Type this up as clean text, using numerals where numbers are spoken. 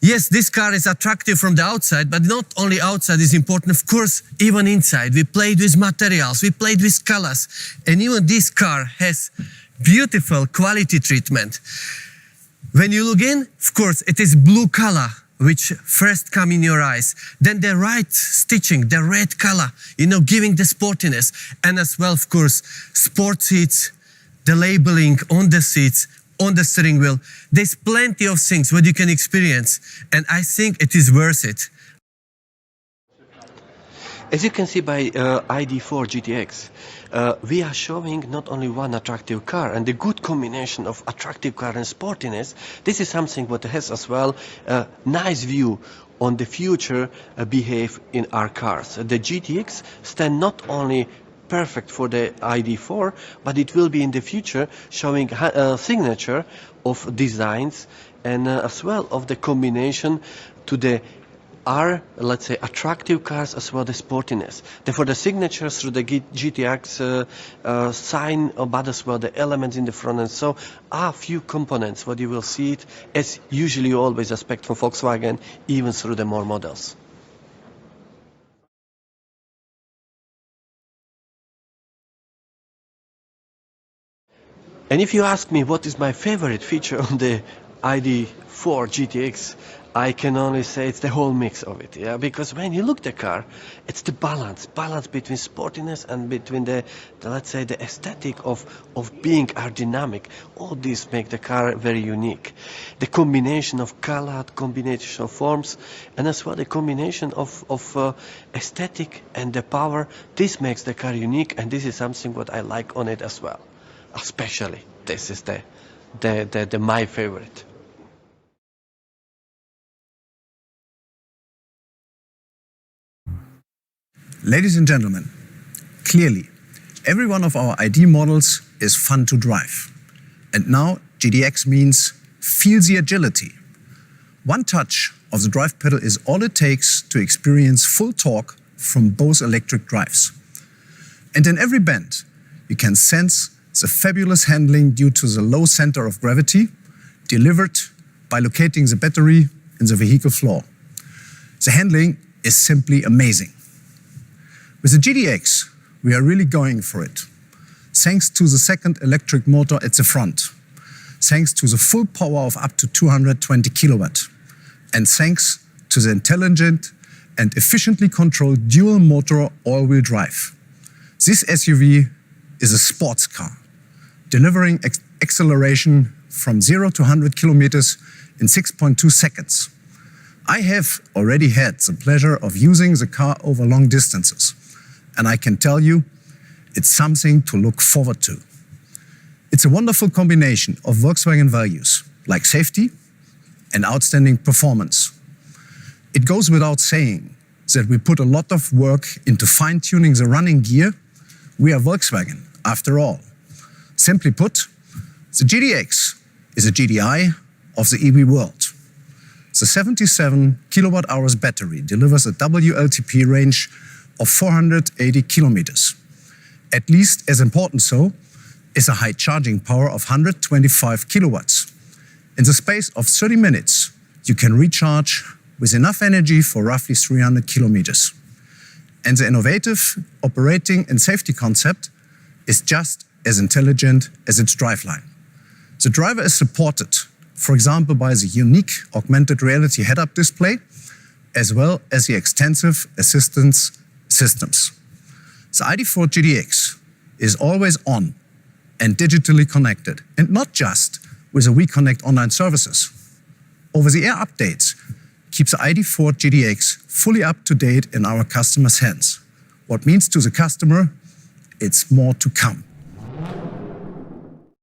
Yes, this car is attractive from the outside, but not only outside is important, of course, even inside. We played with materials, we played with colors, and even this car has beautiful quality treatment. When you look in, of course, it is blue color, which first come in your eyes. Then the right stitching, the red color, giving the sportiness. And as well, of course, sport seats, the labeling on the seats, on the steering wheel. There's plenty of things what you can experience, and I think it is worth it. As you can see by ID.4 GTX, we are showing not only one attractive car and the good combination of attractive car and sportiness. This is something what has as well a nice view on the future behave in our cars. The GTX stand not only perfect for the ID.4, but it will be in the future showing a signature of designs and as well of the combination to the let's say, attractive cars as well as sportiness. Therefore, the signatures through the GTX sign, but as well the elements in the front end. So, are few components what you will see it as usually you always expect from Volkswagen, even through the more models. And if you ask me what is my favorite feature on the ID.4 GTX, I can only say it's the whole mix of it, yeah. Because when you look at the car, it's the balance between sportiness and between the let's say the aesthetic of being aerodynamic. All this make the car very unique. The combination of color, combination of forms, and as well the combination of aesthetic and the power. This makes the car unique, and this is something what I like on it as well. Especially, this is the my favorite. Ladies and gentlemen, clearly, every one of our ID models is fun to drive. And now GTX means feel the agility. One touch of the drive pedal is all it takes to experience full torque from both electric drives. And in every bend, you can sense the fabulous handling due to the low center of gravity delivered by locating the battery in the vehicle floor. The handling is simply amazing. With the GTX, we are really going for it. Thanks to the second electric motor at the front, thanks to the full power of up to 220 kilowatt, and thanks to the intelligent and efficiently controlled dual motor all-wheel drive. This SUV is a sports car, delivering acceleration from 0 to 100 kilometers in 6.2 seconds. I have already had the pleasure of using the car over long distances, and I can tell you, it's something to look forward to. It's a wonderful combination of Volkswagen values, like safety and outstanding performance. It goes without saying that we put a lot of work into fine-tuning the running gear. We are Volkswagen, after all. Simply put, the GTX is a GDI of the EV world. The 77 kilowatt-hours battery delivers a WLTP range of 480 kilometers. At least as important so is a high charging power of 125 kilowatts. In the space of 30 minutes, you can recharge with enough energy for roughly 300 kilometers. And the innovative operating and safety concept is just as intelligent as its driveline. The driver is supported, for example, by the unique augmented reality head-up display, as well as the extensive assistance systems. The ID.4 GTX is always on and digitally connected, and not just with the WeConnect online services. Over-the-air updates keeps the ID.4 GTX fully up to date in our customers' hands. What means to the customer, it's more to come.